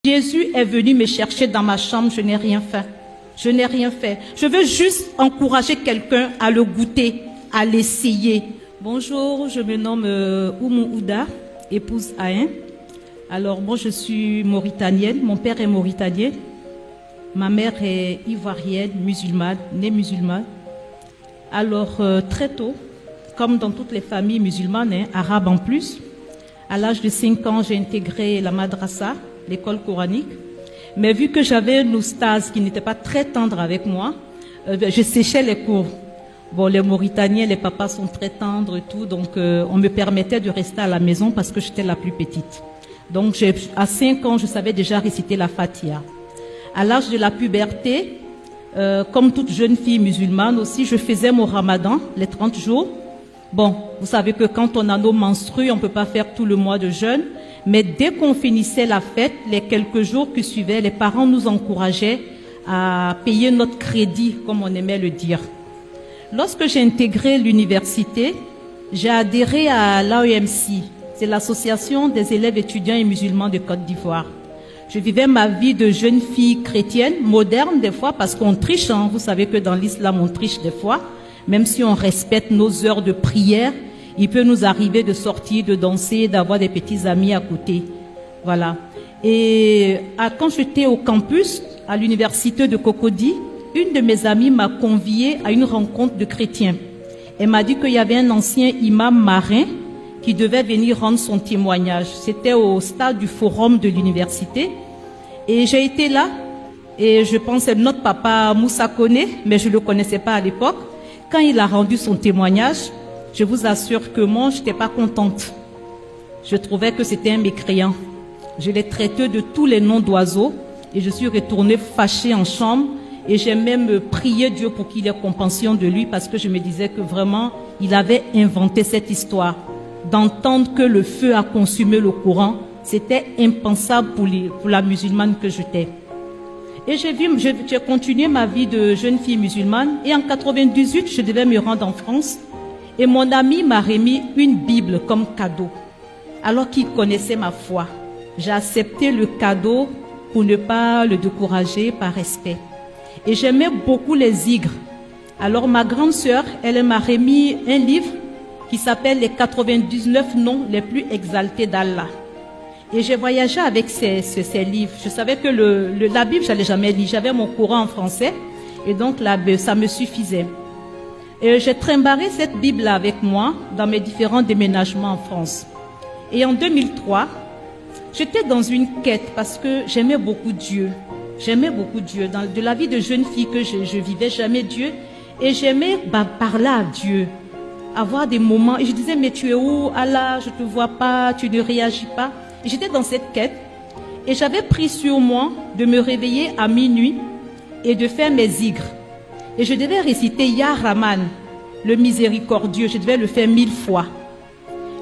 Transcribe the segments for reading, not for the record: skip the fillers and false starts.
Jésus est venu me chercher dans ma chambre, je n'ai rien fait. Je n'ai rien fait. Je veux juste encourager quelqu'un à le goûter, à l'essayer. Bonjour, je me nomme Oumou Ouda, épouse Aïn. Alors moi je suis mauritanienne, mon père est mauritanien. Ma mère est ivoirienne, musulmane, née musulmane. Alors très tôt, comme dans toutes les familles musulmanes, arabes en plus, à l'âge de 5 ans, j'ai intégré la madrasa, l'école coranique. Mais vu que j'avais un oustaz qui n'était pas très tendre avec moi, je séchais les cours. Bon, les Mauritaniens, les papas sont très tendres et tout, donc on me permettait de rester à la maison parce que j'étais la plus petite. Donc à 5 ans, je savais déjà réciter la Fatiha. À l'âge de la puberté, comme toute jeune fille musulmane aussi, je faisais mon ramadan, les 30 jours. Bon, vous savez que quand on a nos menstrues, on ne peut pas faire tout le mois de jeûne. Mais dès qu'on finissait la fête, les quelques jours qui suivaient, les parents nous encourageaient à payer notre crédit, comme on aimait le dire. Lorsque j'ai intégré l'université, j'ai adhéré à l'AEMC. C'est l'Association des élèves étudiants et musulmans de Côte d'Ivoire. Je vivais ma vie de jeune fille chrétienne, moderne des fois, parce qu'on triche. Hein. Vous savez que dans l'islam, on triche des fois. Même si on respecte nos heures de prière, il peut nous arriver de sortir, de danser, d'avoir des petits amis à côté. Voilà. Et quand j'étais au campus, à l'université de Cocody, une de mes amies m'a conviée à une rencontre de chrétiens. Elle m'a dit qu'il y avait un ancien imam marin qui devait venir rendre son témoignage. C'était au stade du forum de l'université. Et j'ai été là, et je pensais notre papa Moussa Koné, mais je ne le connaissais pas à l'époque. Quand il a rendu son témoignage, je vous assure que moi, je n'étais pas contente. Je trouvais que c'était un mécréant. Je l'ai traité de tous les noms d'oiseaux et je suis retournée fâchée en chambre et j'ai même prié Dieu pour qu'il ait compassion de lui parce que je me disais que vraiment, il avait inventé cette histoire. D'entendre que le feu a consumé le courant, c'était impensable pour la musulmane que j'étais. Et j'ai continué ma vie de jeune fille musulmane et en 98, je devais me rendre en France. Et mon ami m'a remis une Bible comme cadeau, alors qu'il connaissait ma foi. J'ai accepté le cadeau pour ne pas le décourager par respect. Et j'aimais beaucoup les igres. Alors ma grande sœur, elle m'a remis un livre qui s'appelle Les 99 noms les plus exaltés d'Allah. Et j'ai voyagé avec ces livres. Je savais que la Bible, je n'allais jamais lire. J'avais mon courant en français et donc ça me suffisait. Et j'ai trimballé cette Bible avec moi dans mes différents déménagements en France. Et en 2003, j'étais dans une quête parce que j'aimais beaucoup Dieu. J'aimais beaucoup Dieu. De la vie de jeune fille que je vivais, j'aimais Dieu. Et j'aimais parler à Dieu, avoir des moments. Et je disais, mais tu es où, Allah? Je ne te vois pas, tu ne réagis pas. Et j'étais dans cette quête. Et j'avais pris sur moi de me réveiller à minuit et de faire mes igres. Et je devais réciter Ya Rahman, le miséricordieux. Je devais le faire 1000 fois.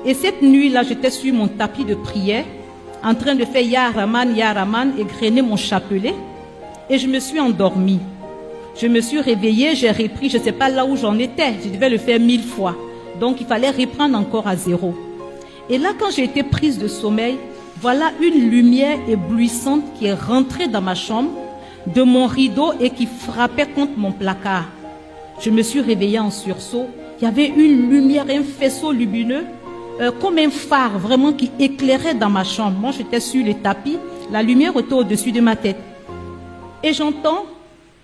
Et cette nuit-là, j'étais sur mon tapis de prière, en train de faire Ya Rahman, et grainer mon chapelet. Et je me suis endormie. Je me suis réveillée, j'ai repris, je ne sais pas là où j'en étais. Je devais le faire 1000 fois. Donc, il fallait reprendre encore à zéro. Et là, quand j'ai été prise de sommeil, voilà une lumière éblouissante qui est rentrée dans ma chambre, de mon rideau et qui frappait contre mon placard. Je me suis réveillée en sursaut. Il y avait une lumière, un faisceau lumineux, comme un phare vraiment qui éclairait dans ma chambre. Moi, j'étais sur le tapis, la lumière était au-dessus de ma tête. Et j'entends,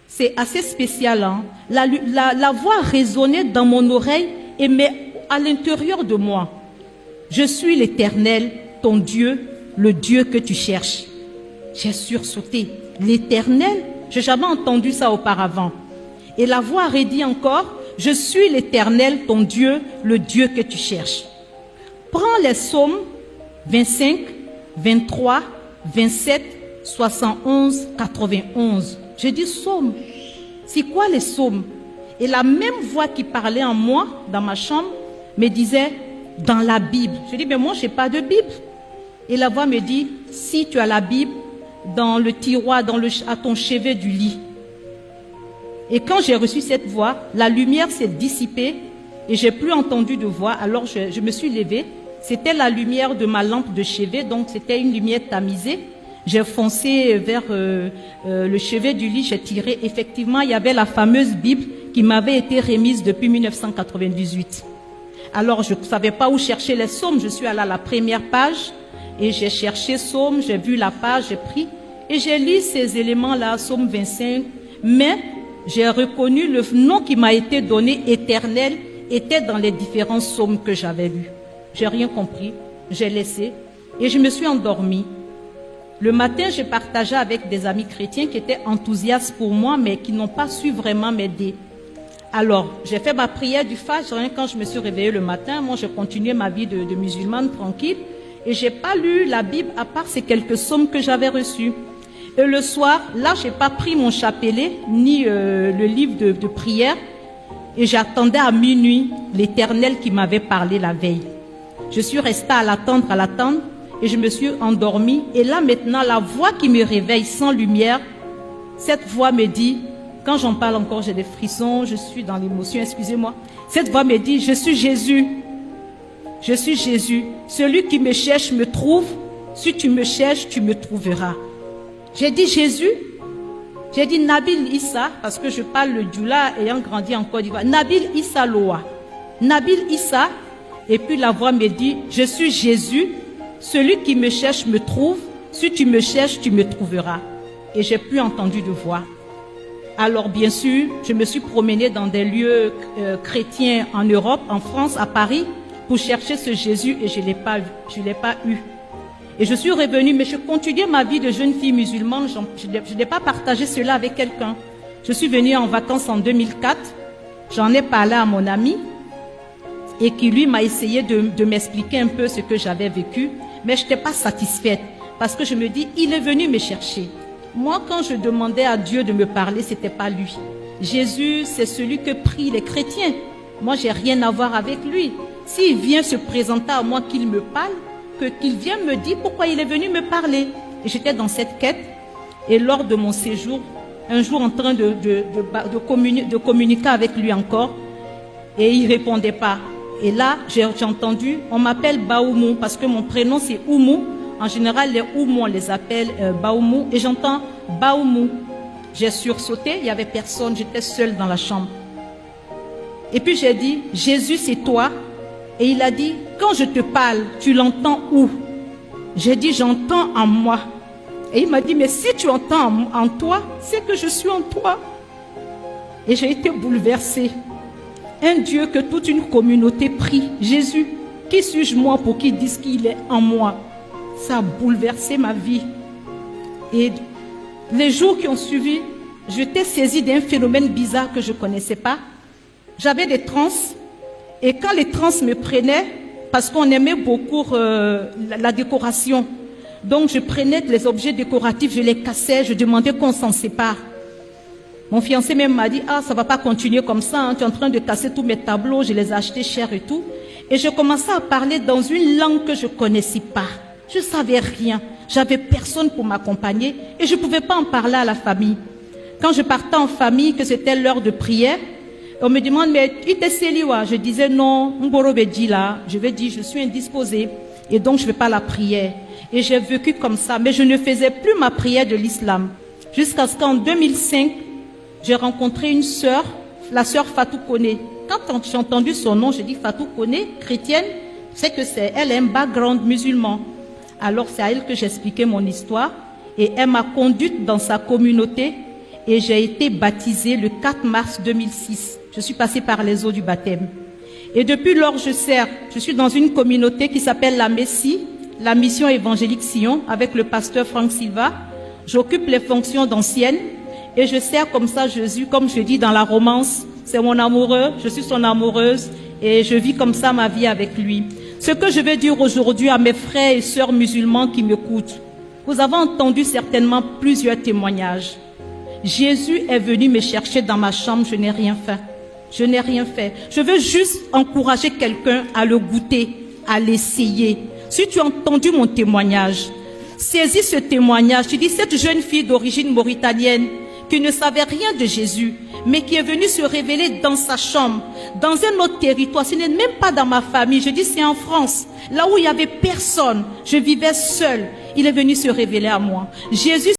c'est assez spécial, hein, la voix résonnait dans mon oreille, et mais à l'intérieur de moi. Je suis l'Éternel, ton Dieu, le Dieu que tu cherches. J'ai sursauté. L'Éternel, je n'ai jamais entendu ça auparavant. Et la voix redit encore, je suis l'Éternel, ton Dieu, le Dieu que tu cherches. Prends les psaumes 25, 23, 27, 71, 91. J'ai dit psaumes. C'est quoi les psaumes? Et la même voix qui parlait en moi, dans ma chambre, me disait, dans la Bible. Je dis, mais moi, je n'ai pas de Bible. Et la voix me dit, si tu as la Bible, dans le tiroir, à ton chevet du lit. Et quand j'ai reçu cette voix, la lumière s'est dissipée et j'ai plus entendu de voix. Alors je me suis levée. C'était la lumière de ma lampe de chevet, donc c'était une lumière tamisée. J'ai foncé vers le chevet du lit, j'ai tiré. Effectivement, il y avait la fameuse Bible qui m'avait été remise depuis 1998. Alors, je ne savais pas où chercher les psaumes. Je suis allée à la première page et j'ai cherché psaume, j'ai vu la page, j'ai pris et j'ai lu ces éléments-là, psaume 25. Mais j'ai reconnu le nom qui m'a été donné, éternel, était dans les différents psaumes que j'avais lus. J'ai rien compris, j'ai laissé et je me suis endormie. Le matin, j'ai partagé avec des amis chrétiens qui étaient enthousiastes pour moi, mais qui n'ont pas su vraiment m'aider. Alors, j'ai fait ma prière du Fajr. Quand je me suis réveillée le matin, moi, j'ai continué ma vie de musulmane tranquille. Et j'ai pas lu la Bible à part ces quelques psaumes que j'avais reçus. Et le soir, là, j'ai pas pris mon chapelet, ni le livre de prière. Et j'attendais à minuit l'Éternel qui m'avait parlé la veille. Je suis restée à l'attendre, et je me suis endormie. Et là, maintenant, la voix qui me réveille sans lumière, cette voix me dit, quand j'en parle encore, j'ai des frissons, je suis dans l'émotion, excusez-moi. Cette voix me dit, je suis Jésus. Je suis Jésus. Celui qui me cherche me trouve. Si tu me cherches, tu me trouveras. J'ai dit Jésus. J'ai dit Nabil Issa, parce que je parle le Djoula ayant grandi en Côte d'Ivoire. Nabil Issa Loa. Nabil Issa. Et puis la voix me dit, je suis Jésus. Celui qui me cherche me trouve. Si tu me cherches, tu me trouveras. Et j'ai plus entendu de voix. Alors bien sûr, je me suis promenée dans des lieux chrétiens en Europe, en France, à Paris, pour chercher ce Jésus et je ne l'ai pas eu. Et je suis revenue, mais je continuais ma vie de jeune fille musulmane, je n'ai pas partagé cela avec quelqu'un. Je suis venue en vacances en 2004, j'en ai parlé à mon ami et qui lui m'a essayé de m'expliquer un peu ce que j'avais vécu, mais je n'étais pas satisfaite parce que je me dis, il est venu me chercher. Moi, quand je demandais à Dieu de me parler, ce n'était pas lui. Jésus, c'est celui que prient les chrétiens. Moi, j'ai rien à voir avec lui. S'il vient se présenter à moi, qu'il me parle, qu'il vienne me dire pourquoi il est venu me parler. Et j'étais dans cette quête. Et lors de mon séjour, un jour en train de communiquer avec lui encore, et il ne répondait pas. Et là, j'ai entendu, on m'appelle Baoumou, parce que mon prénom c'est Oumou. En général, les Oumou, on les appelle Baoumou. Et j'entends Baoumou. J'ai sursauté, il n'y avait personne, j'étais seule dans la chambre. Et puis j'ai dit, Jésus, c'est toi. Et il a dit, quand je te parle, tu l'entends où? J'ai dit, j'entends en moi. Et il m'a dit, mais si tu entends en toi, c'est que je suis en toi. Et j'ai été bouleversée. Un Dieu que toute une communauté prie. Jésus, qui suis-je moi pour qu'il dise qu'il est en moi? Ça a bouleversé ma vie. Et les jours qui ont suivi, j'étais saisie d'un phénomène bizarre que je ne connaissais pas. J'avais des transes. Et quand les trans me prenaient, parce qu'on aimait beaucoup la décoration, donc je prenais les objets décoratifs, je les cassais, je demandais qu'on s'en sépare. Mon fiancé même m'a dit, ah, ça ne va pas continuer comme ça, hein, tu es en train de casser tous mes tableaux, je les ai achetés cher et tout. Et je commençais à parler dans une langue que je ne connaissais pas. Je ne savais rien, j'avais personne pour m'accompagner et je ne pouvais pas en parler à la famille. Quand je partais en famille, que c'était l'heure de prière, on me demande, mais tu t'es céliwa? Je disais non, je vais dire, je suis indisposée et donc je ne fais pas la prière. Et j'ai vécu comme ça, mais je ne faisais plus ma prière de l'islam. Jusqu'à ce qu'en 2005, j'ai rencontré une sœur, la sœur Fatou Kone. Quand j'ai entendu son nom, j'ai dit Fatou Kone, chrétienne, c'est que elle a un background musulman. Alors c'est à elle que j'expliquais mon histoire et elle m'a conduite dans sa communauté et j'ai été baptisée le 4 mars 2006. Je suis passée par les eaux du baptême. Et depuis lors, je suis dans une communauté qui s'appelle la Messie, la mission évangélique Sion, avec le pasteur Franck Silva. J'occupe les fonctions d'ancienne et je sers comme ça Jésus, comme je dis dans la romance. C'est mon amoureux, je suis son amoureuse et je vis comme ça ma vie avec lui. Ce que je veux dire aujourd'hui à mes frères et sœurs musulmans qui m'écoutent, vous avez entendu certainement plusieurs témoignages. Jésus est venu me chercher dans ma chambre, je n'ai rien fait. Je n'ai rien fait. Je veux juste encourager quelqu'un à le goûter, à l'essayer. Si tu as entendu mon témoignage, saisis ce témoignage. Tu dis, cette jeune fille d'origine mauritanienne qui ne savait rien de Jésus, mais qui est venue se révéler dans sa chambre, dans un autre territoire. Ce n'est même pas dans ma famille. Je dis, c'est en France, là où il n'y avait personne. Je vivais seule. Il est venu se révéler à moi. Jésus